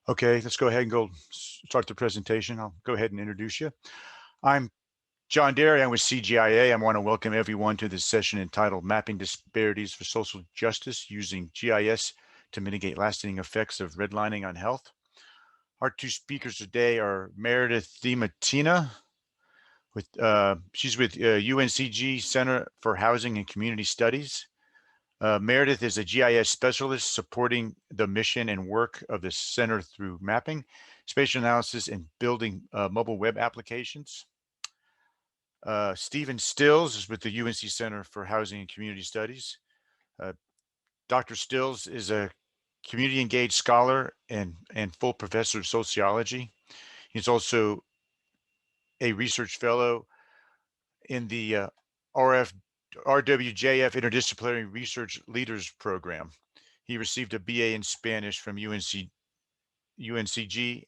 Okay, let's go ahead and go start the presentation. I'll go ahead and introduce you. I'm John Derry. I'm with CGIA. I want to welcome everyone to this session entitled Mapping Disparities for Social Justice Using GIS to Mitigate Lasting Effects of Redlining on Health. Our two speakers today are Meredith DiMattina. She's with UNCG Center for Housing and Community Studies. Meredith is a GIS specialist supporting the mission and work of the center through mapping, spatial analysis, and building mobile web applications. Stephen Stills is with the UNC Center for Housing and Community Studies. Dr. Stills is a community engaged scholar and full professor of sociology. He's also a research fellow in the RWJF Interdisciplinary Research Leaders Program. He received a BA in Spanish from UNCG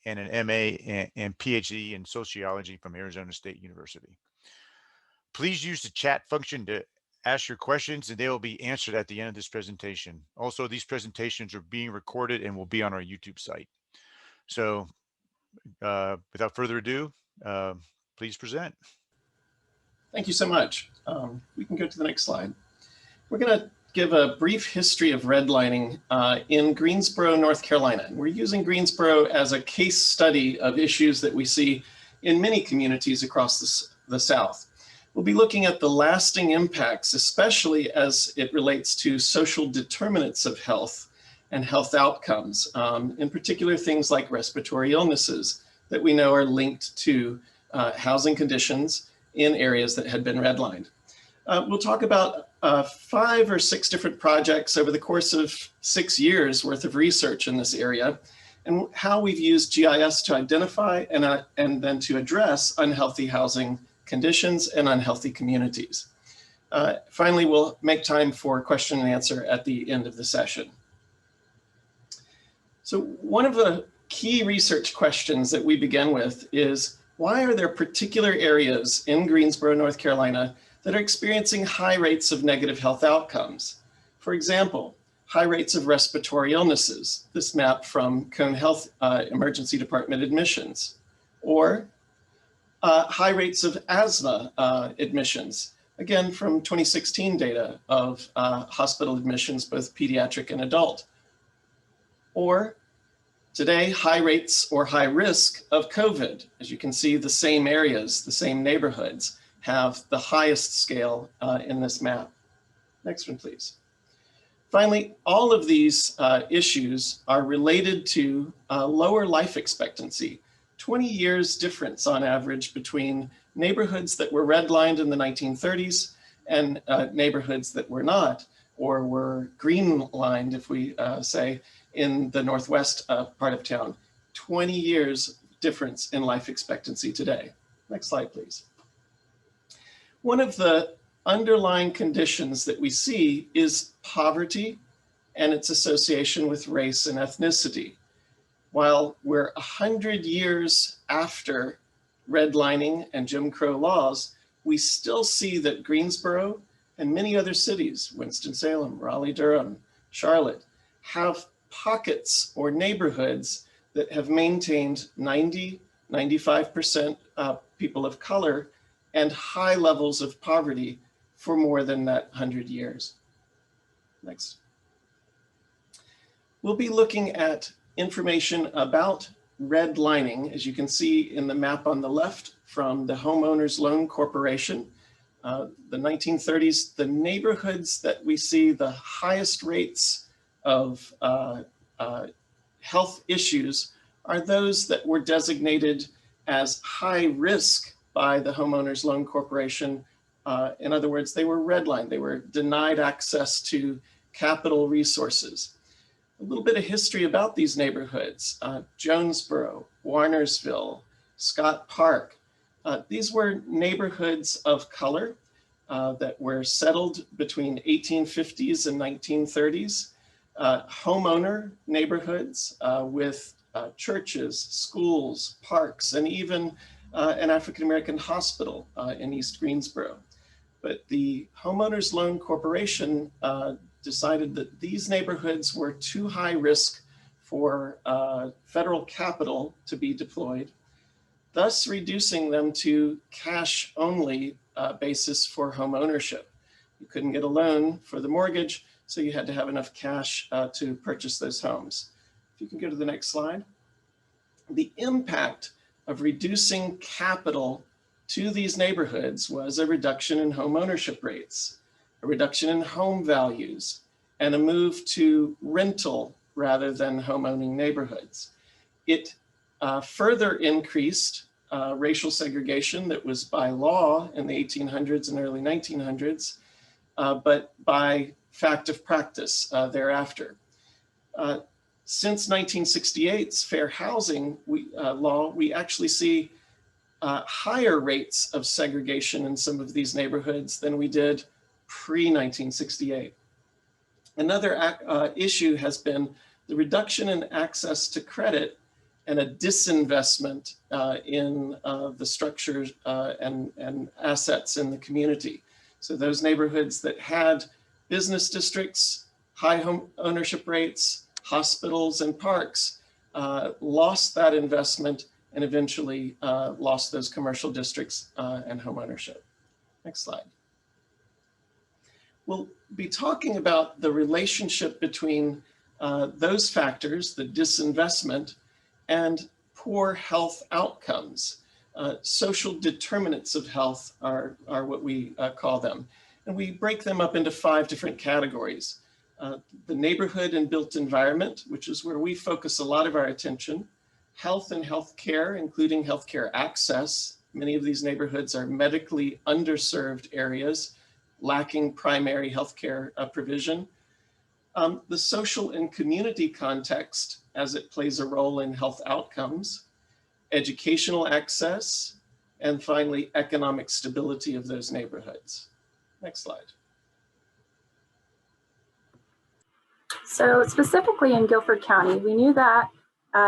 and an MA and PhD in sociology from Arizona State University. Please use the chat function to ask your questions and they will be answered at the end of this presentation. Also, these presentations are being recorded and will be on our YouTube site. So without further ado, please present. Thank you so much. We can go to the next slide. We're going to give a brief history of redlining in Greensboro, North Carolina. We're using Greensboro as a case study of issues that we see in many communities across the South. We'll be looking at the lasting impacts, especially as it relates to social determinants of health and health outcomes, in particular things like respiratory illnesses that we know are linked to housing conditions in areas that had been redlined. We'll talk about 5 or 6 different projects over the course of 6 years worth of research in this area, and how we've used GIS to identify and then to address unhealthy housing conditions and unhealthy communities. Finally, we'll make time for question and answer at the end of the session. So one of the key research questions that we begin with is, why are there particular areas in Greensboro, North Carolina that are experiencing high rates of negative health outcomes? For example, high rates of respiratory illnesses, this map from Cone Health Emergency Department admissions, or high rates of asthma admissions, again from 2016 data of hospital admissions, both pediatric and adult. Or today, high rates or high risk of COVID. As you can see, the same areas, the same neighborhoods have the highest scale in this map. Next one, please. Finally, all of these issues are related to lower life expectancy. 20 years difference on average between neighborhoods that were redlined in the 1930s and neighborhoods that were not, or were green lined, if we say, in the northwest part of town. 20 years difference in life expectancy today. Next slide, please. One of the underlying conditions that we see is poverty and its association with race and ethnicity. While we're 100 years after redlining and Jim Crow laws, we still see that Greensboro and many other cities, Winston-Salem, Raleigh-Durham, Charlotte, have pockets or neighborhoods that have maintained 95% people of color and high levels of poverty for more than that 100 years. Next. We'll be looking at information about redlining, as you can see in the map on the left from the Homeowners Loan Corporation. The 1930s, the neighborhoods that we see the highest rates of health issues are those that were designated as high risk by the Homeowners Loan Corporation. In other words, they were redlined. They were denied access to capital resources. A little bit of history about these neighborhoods. Jonesboro, Warnersville, Scott Park. These were neighborhoods of color that were settled between 1850s and 1930s. Homeowner neighborhoods with churches, schools, parks, and even an African-American hospital in East Greensboro. But the Homeowners Loan Corporation decided that these neighborhoods were too high risk for federal capital to be deployed, thus reducing them to cash-only basis for home ownership. You couldn't get a loan for the mortgage, so you had to have enough cash to purchase those homes. If you can go to the next slide. The impact of reducing capital to these neighborhoods was a reduction in home ownership rates, a reduction in home values, and a move to rental rather than home owning neighborhoods. It further increased racial segregation that was by law in the 1800s and early 1900s, but by fact of practice thereafter. Since 1968's fair housing law, we actually see higher rates of segregation in some of these neighborhoods than we did pre-1968. Another issue has been the reduction in access to credit and a disinvestment in the structures and assets in the community. So those neighborhoods that had business districts, high home ownership rates, hospitals and parks lost that investment and eventually lost those commercial districts and home ownership. Next slide. We'll be talking about the relationship between those factors, the disinvestment, and poor health outcomes. Social determinants of health are what we call them. And we break them up into 5 different categories. The neighborhood and built environment, which is where we focus a lot of our attention. Health and healthcare, including healthcare access. Many of these neighborhoods are medically underserved areas, lacking primary healthcare provision. The social and community context as it plays a role in health outcomes, educational access, and finally, economic stability of those neighborhoods. Next slide. So specifically in Guilford County, we knew that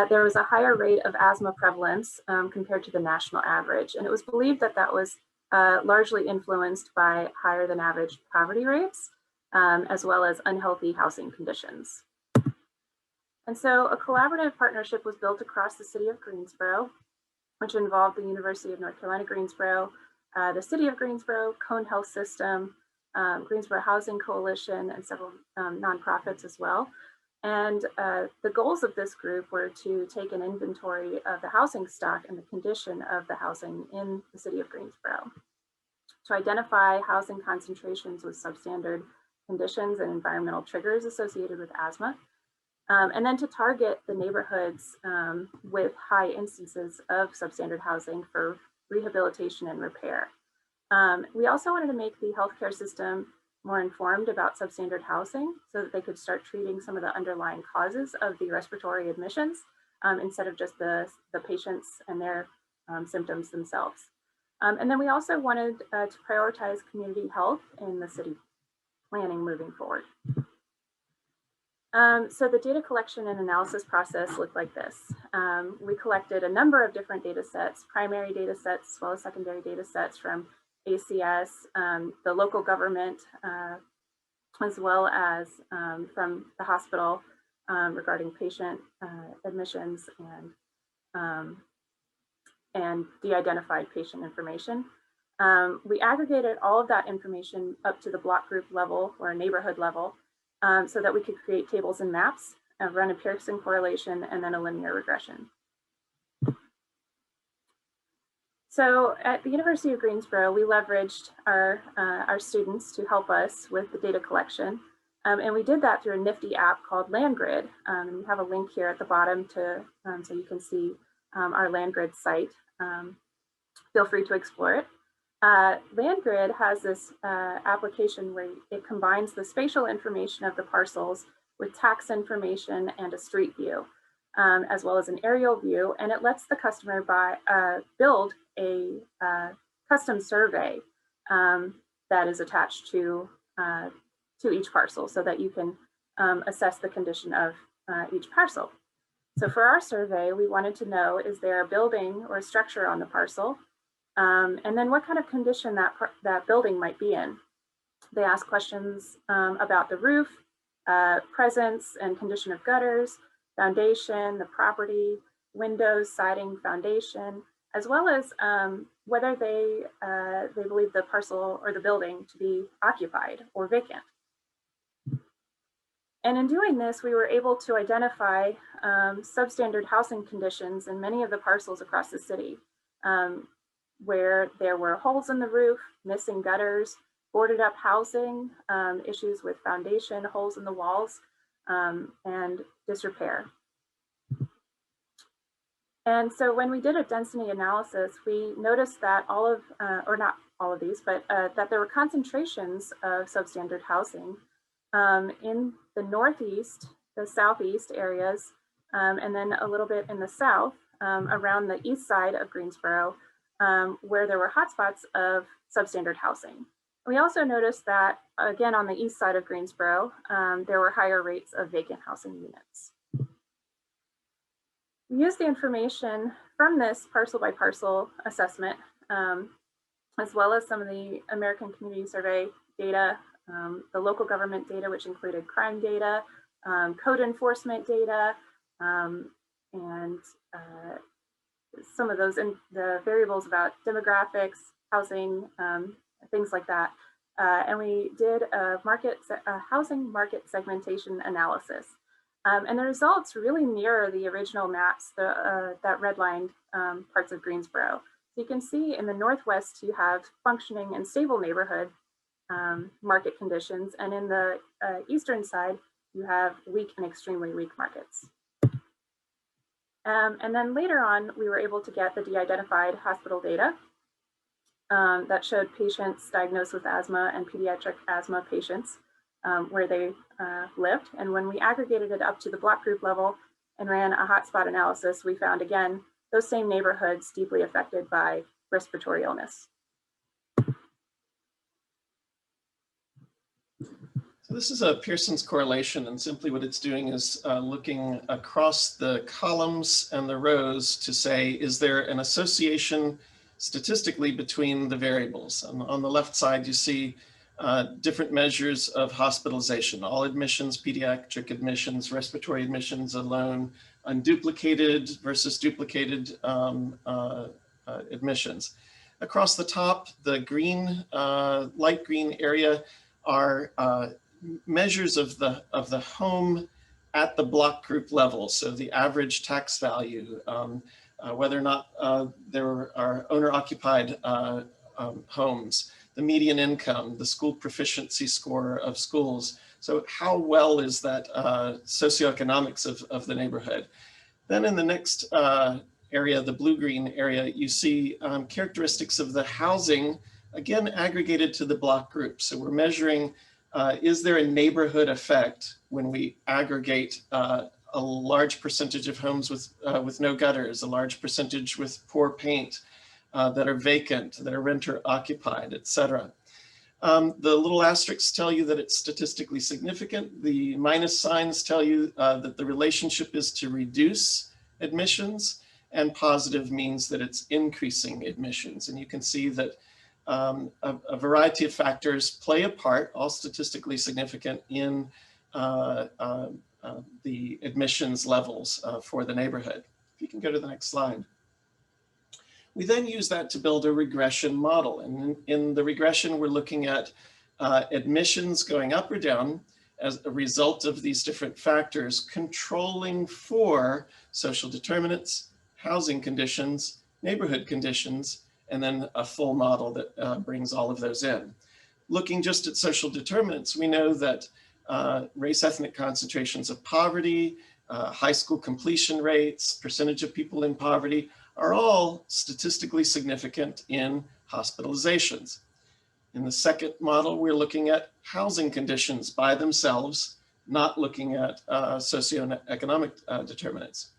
there was a higher rate of asthma prevalence compared to the national average. And it was believed that that was largely influenced by higher than average poverty rates, as well as unhealthy housing conditions. And so a collaborative partnership was built across the city of Greensboro, which involved the University of North Carolina, Greensboro, the city of Greensboro, Cone Health System, Greensboro Housing Coalition, and several nonprofits as well. And the goals of this group were to take an inventory of the housing stock and the condition of the housing in the city of Greensboro, to identify housing concentrations with substandard conditions and environmental triggers associated with asthma, and then to target the neighborhoods with high instances of substandard housing for rehabilitation and repair. We also wanted to make the healthcare system more informed about substandard housing so that they could start treating some of the underlying causes of the respiratory admissions instead of just the patients and their symptoms themselves. And then we also wanted to prioritize community health in the city planning moving forward. So the data collection and analysis process looked like this. We collected a number of different data sets, primary data sets, as well as secondary data sets from ACS, the local government, as well as from the hospital regarding patient admissions and de-identified patient information. We aggregated all of that information up to the block group level or neighborhood level so that we could create tables and maps, run a Pearson correlation, and then a linear regression. So at the University of Greensboro, we leveraged our students to help us with the data collection. And we did that through a nifty app called LandGrid. And we have a link here at the bottom to so you can see our LandGrid site. Feel free to explore it. LandGrid has this application where it combines the spatial information of the parcels with tax information and a street view, as well as an aerial view, and it lets the customer build a custom survey that is attached to each parcel so that you can assess the condition of each parcel. So for our survey, we wanted to know, is there a building or a structure on the parcel? And then what kind of condition that building might be in. They ask questions about the roof, presence and condition of gutters, foundation, the property, windows, siding, foundation, as well as whether they believe the parcel or the building to be occupied or vacant. And in doing this, we were able to identify substandard housing conditions in many of the parcels across the city, where there were holes in the roof, missing gutters, boarded up housing, issues with foundation, holes in the walls, and disrepair. And so when we did a density analysis, we noticed that all of, or not all of these, but that there were concentrations of substandard housing in the northeast, the southeast areas, and then a little bit in the south, around the east side of Greensboro, where there were hotspots of substandard housing. We also noticed that, again, on the east side of Greensboro, there were higher rates of vacant housing units. We used the information from this parcel by parcel assessment, as well as some of the American Community Survey data, the local government data, which included crime data, code enforcement data, and some of those in the variables about demographics, housing, things like that. And we did a housing market segmentation analysis. And the results really mirror the original maps that redlined parts of Greensboro. So you can see in the Northwest, you have functioning and stable neighborhood market conditions. And in the eastern side, you have weak and extremely weak markets. And then later on, we were able to get the de-identified hospital data that showed patients diagnosed with asthma and pediatric asthma patients where they lived. And when we aggregated it up to the block group level and ran a hotspot analysis, we found, again, those same neighborhoods deeply affected by respiratory illness. So this is a Pearson's correlation, and simply what it's doing is looking across the columns and the rows to say, is there an association statistically between the variables? And on the left side, you see different measures of hospitalization, all admissions, pediatric admissions, respiratory admissions alone, unduplicated versus duplicated admissions. Across the top, the green, light green area are measures of the home at the block group level. So the average tax value, whether or not there are owner-occupied homes, the median income, the school proficiency score of schools. So how well is that socioeconomics of the neighborhood? Then in the next area, the blue-green area, you see characteristics of the housing, again, aggregated to the block group. So we're measuring, is there a neighborhood effect when we aggregate a large percentage of homes with no gutters, a large percentage with poor paint, that are vacant, that are renter occupied, et cetera. The little asterisks tell you that it's statistically significant. The minus signs tell you that the relationship is to reduce admissions, and positive means that it's increasing admissions. And you can see that a variety of factors play a part, all statistically significant, in the admissions levels for the neighborhood. If you can go to the next slide. We then use that to build a regression model. And in the regression, we're looking at admissions going up or down as a result of these different factors, controlling for social determinants, housing conditions, neighborhood conditions, and then a full model that brings all of those in. Looking just at social determinants, we know that race ethnic concentrations of poverty, high school completion rates, percentage of people in poverty, are all statistically significant in hospitalizations. In the second model, we're looking at housing conditions by themselves, not looking at socioeconomic determinants.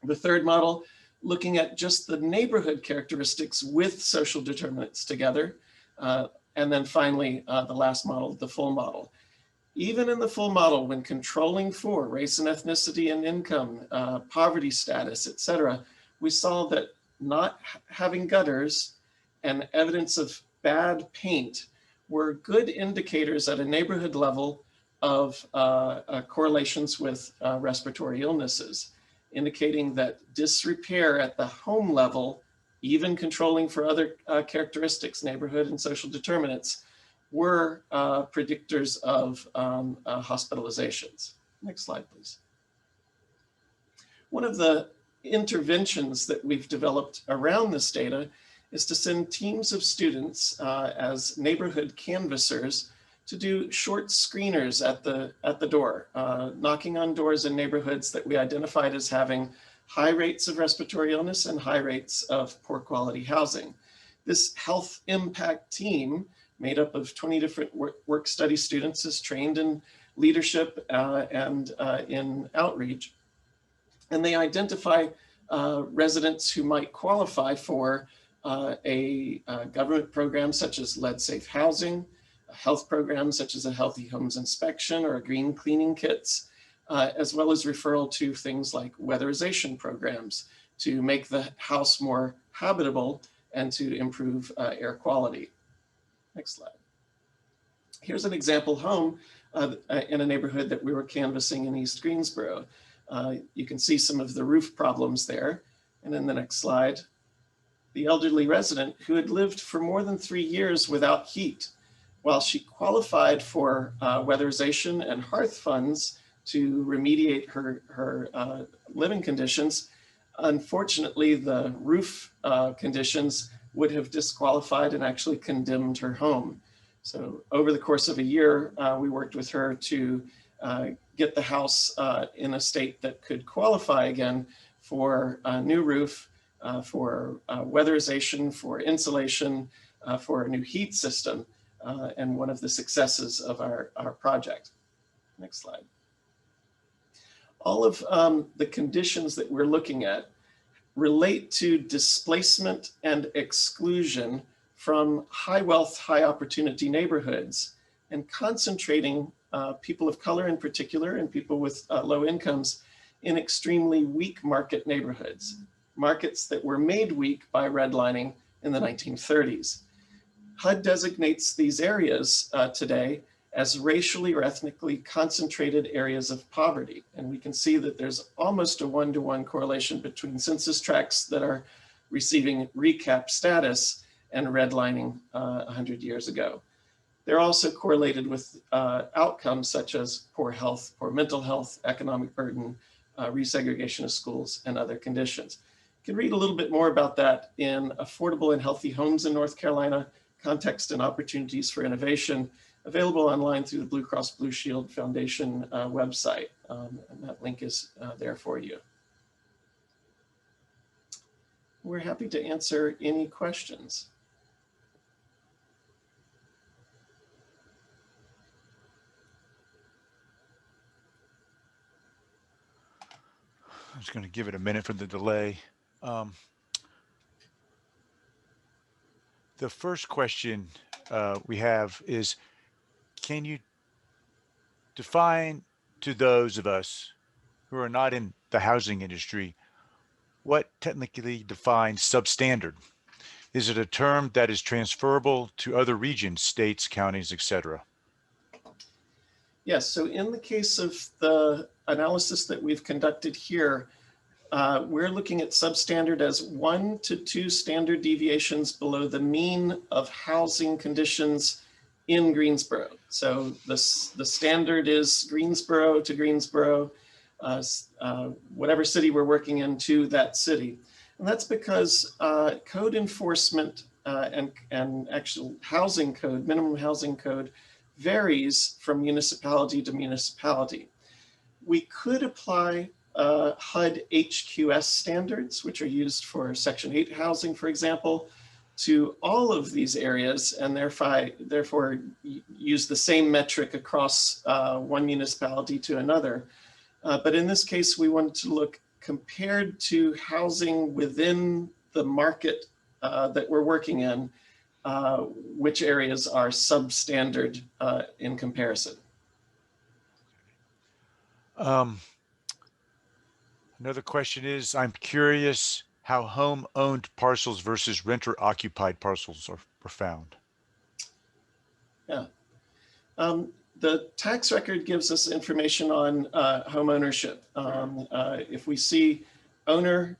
The third model, looking at just the neighborhood characteristics with social determinants together. And then finally, the last model, the full model. Even in the full model, when controlling for race and ethnicity and income, poverty status, et cetera, we saw that not having gutters and evidence of bad paint were good indicators at a neighborhood level of correlations with respiratory illnesses, indicating that disrepair at the home level, even controlling for other characteristics, neighborhood and social determinants, were predictors of hospitalizations. Next slide, please. One of the interventions that we've developed around this data is to send teams of students as neighborhood canvassers to do short screeners at the door, knocking on doors in neighborhoods that we identified as having high rates of respiratory illness and high rates of poor quality housing. This health impact team, made up of 20 different work study students, is trained in leadership and in outreach. And they identify residents who might qualify for a government program such as lead safe housing, a health program such as a healthy homes inspection or a green cleaning kits, as well as referral to things like weatherization programs to make the house more habitable and to improve air quality. Next slide. Here's an example home in a neighborhood that we were canvassing in East Greensboro. You can see some of the roof problems there. And in the next slide, the elderly resident who had lived for more than 3 years without heat. While she qualified for weatherization and hearth funds to remediate her living conditions, unfortunately, the roof conditions would have disqualified and actually condemned her home. So over the course of a year, we worked with her to get the house in a state that could qualify again for a new roof, for weatherization, for insulation, for a new heat system, and one of the successes of our project. Next slide. All of the conditions that we're looking at relate to displacement and exclusion from high wealth, high opportunity neighborhoods, and concentrating people of color in particular and people with low incomes in extremely weak market neighborhoods, markets that were made weak by redlining in the 1930s. HUD designates these areas today as racially or ethnically concentrated areas of poverty. And we can see that there's almost a one-to-one correlation between census tracts that are receiving recap status and redlining 100 years ago. They're also correlated with outcomes such as poor health, poor mental health, economic burden, resegregation of schools, and other conditions. You can read a little bit more about that in Affordable and Healthy Homes in North Carolina, Context and Opportunities for Innovation, available online through the Blue Cross Blue Shield Foundation website. And that link is there for you. We're happy to answer any questions. I'm just going to give it a minute for the delay. The first question we have is, can you define to those of us who are not in the housing industry what technically defines substandard? Is it a term that is transferable to other regions, states, counties, etc.? Yes, so in the case of the analysis that we've conducted here, we're looking at substandard as 1 to 2 standard deviations below the mean of housing conditions in Greensboro. So the standard is Greensboro to Greensboro, whatever city we're working in to that city. And that's because code enforcement and actual housing code, minimum housing code, varies from municipality to municipality. We could apply HUD HQS standards, which are used for Section 8 housing, for example, to all of these areas, and therefore use the same metric across one municipality to another. But in this case, we wanted to look compared to housing within the market that we're working in, which areas are substandard in comparison. Another question is, I'm curious how home-owned parcels versus renter-occupied parcels are found. Yeah. The tax record gives us information on home ownership. If we see owner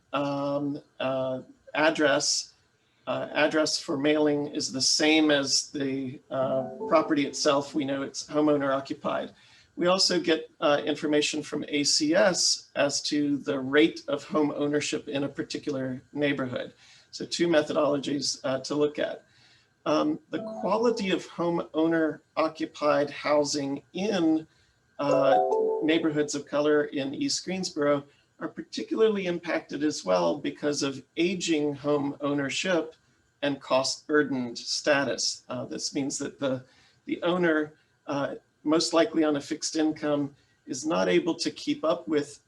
address for mailing is the same as the property itself, we know it's homeowner occupied. We also get information from ACS as to the rate of home ownership in a particular neighborhood. So two methodologies to look at. The quality of homeowner occupied housing in neighborhoods of color in East Greensboro are particularly impacted as well because of aging home ownership and cost burdened status. This means that the owner, most likely on a fixed income, is not able to keep up with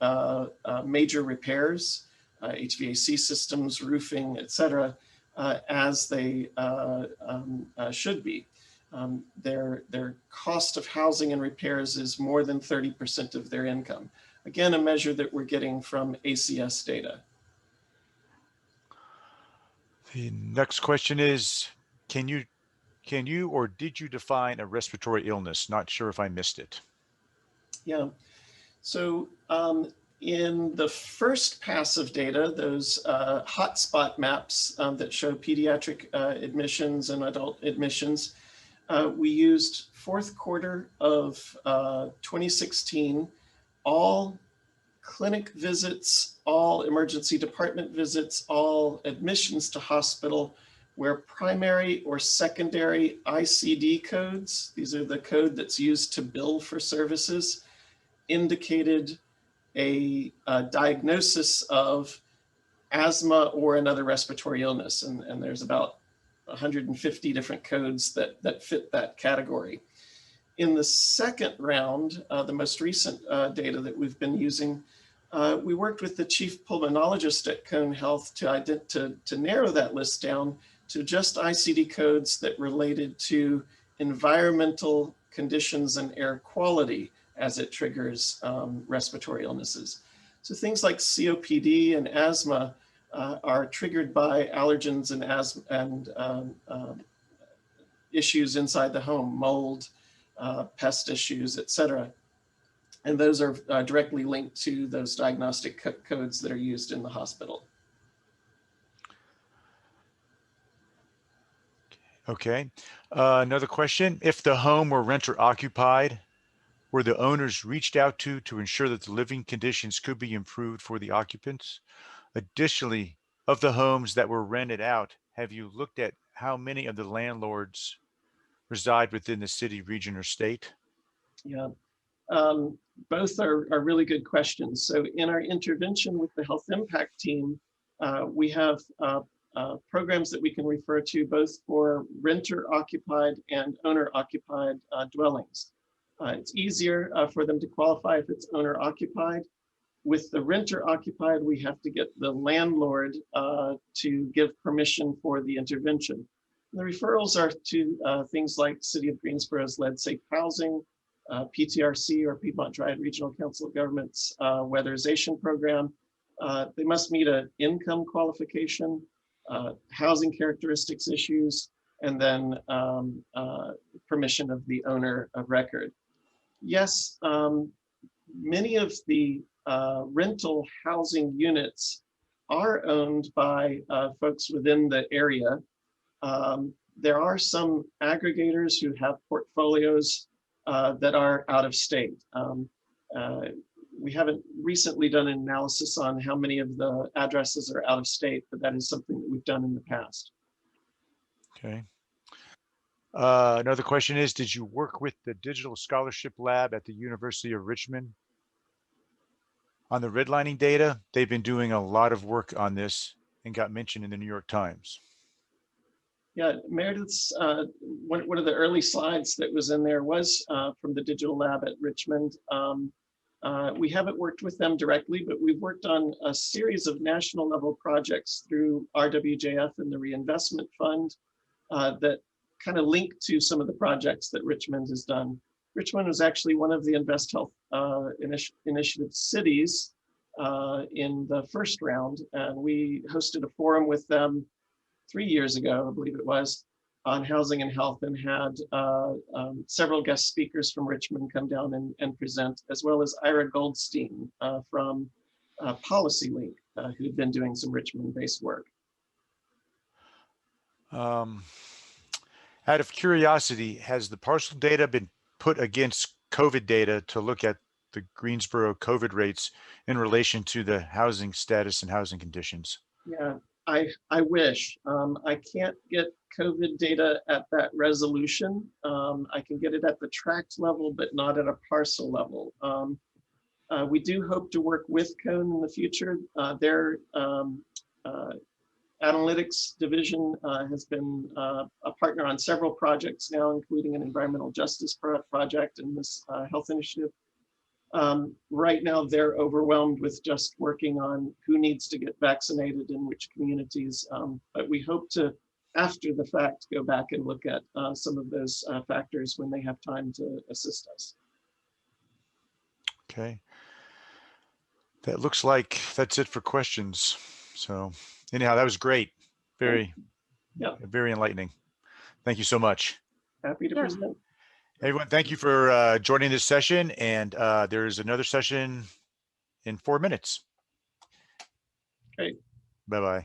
major repairs, HVAC systems, roofing, etc., as they should be. Their cost of housing and repairs is more than 30% of their income. Again, a measure that we're getting from ACS data. The next question is, can you or did you define a respiratory illness? Not sure if I missed it. Yeah, so in the first pass of data, those hotspot maps that show pediatric admissions and adult admissions, we used fourth quarter of 2016, all clinic visits, all emergency department visits, all admissions to hospital where primary or secondary ICD codes, these are the code that's used to bill for services, indicated a diagnosis of asthma or another respiratory illness. And there's about 150 different codes that fit that category. In the second round, the most recent data that we've been using, we worked with the chief pulmonologist at Cone Health to narrow that list down to just ICD codes that related to environmental conditions and air quality as it triggers respiratory illnesses. So things like COPD and asthma are triggered by allergens and asthma and issues inside the home, mold, pest issues, etc. And those are directly linked to those diagnostic codes that are used in the hospital. Okay, another question. If the home were renter occupied, were the owners reached out to ensure that the living conditions could be improved for the occupants? Additionally, of the homes that were rented out, have you looked at how many of the landlords reside within the city, region, or state? Yeah, both are really good questions. So in our intervention with the health impact team, we have programs that we can refer to both for renter occupied and owner occupied dwellings. It's easier for them to qualify if it's owner occupied. With the renter occupied, we have to get the landlord to give permission for the intervention. And the referrals are to things like City of Greensboro's Lead Safe Housing, PTRC or Piedmont Triad Regional Council of Governments weatherization program. They must meet an income qualification, housing characteristics issues, and then permission of the owner of record. Yes, many of the rental housing units are owned by folks within the area. There are some aggregators who have portfolios that are out of state. We haven't recently done an analysis on how many of the addresses are out of state, but that is something that we've done in the past. Okay. Another question is, did you work with the Digital Scholarship Lab at the University of Richmond on the redlining data? They've been doing a lot of work on this and got mentioned in the New York Times. Yeah, Meredith's, one of the early slides that was in there was from the Digital Lab at Richmond. We haven't worked with them directly, but we've worked on a series of national level projects through RWJF and the Reinvestment Fund that kind of link to some of the projects that Richmond has done. Richmond was actually one of the Invest Health Initiative cities in the first round, and we hosted a forum with them 3 years ago, I believe it was, on housing and health and had several guest speakers from Richmond come down and present, as well as Ira Goldstein from Policy Link, who'd been doing some Richmond-based work. Out of curiosity, has the parcel data been put against COVID data to look at the Greensboro COVID rates in relation to the housing status and housing conditions? Yeah, I wish. I can't get COVID data at that resolution. I can get it at the tract level, but not at a parcel level. We do hope to work with Cone in the future. Their analytics division has been a partner on several projects now, including an environmental justice project and this health initiative. Right now, they're overwhelmed with just working on who needs to get vaccinated in which communities. But we hope to, after the fact, go back and look at some of those factors when they have time to assist us. Okay. That looks like that's it for questions. So anyhow, that was great. Very enlightening. Thank you so much. Happy to present. Everyone, thank you for joining this session. And there's another session in 4 minutes. Great. Bye-bye.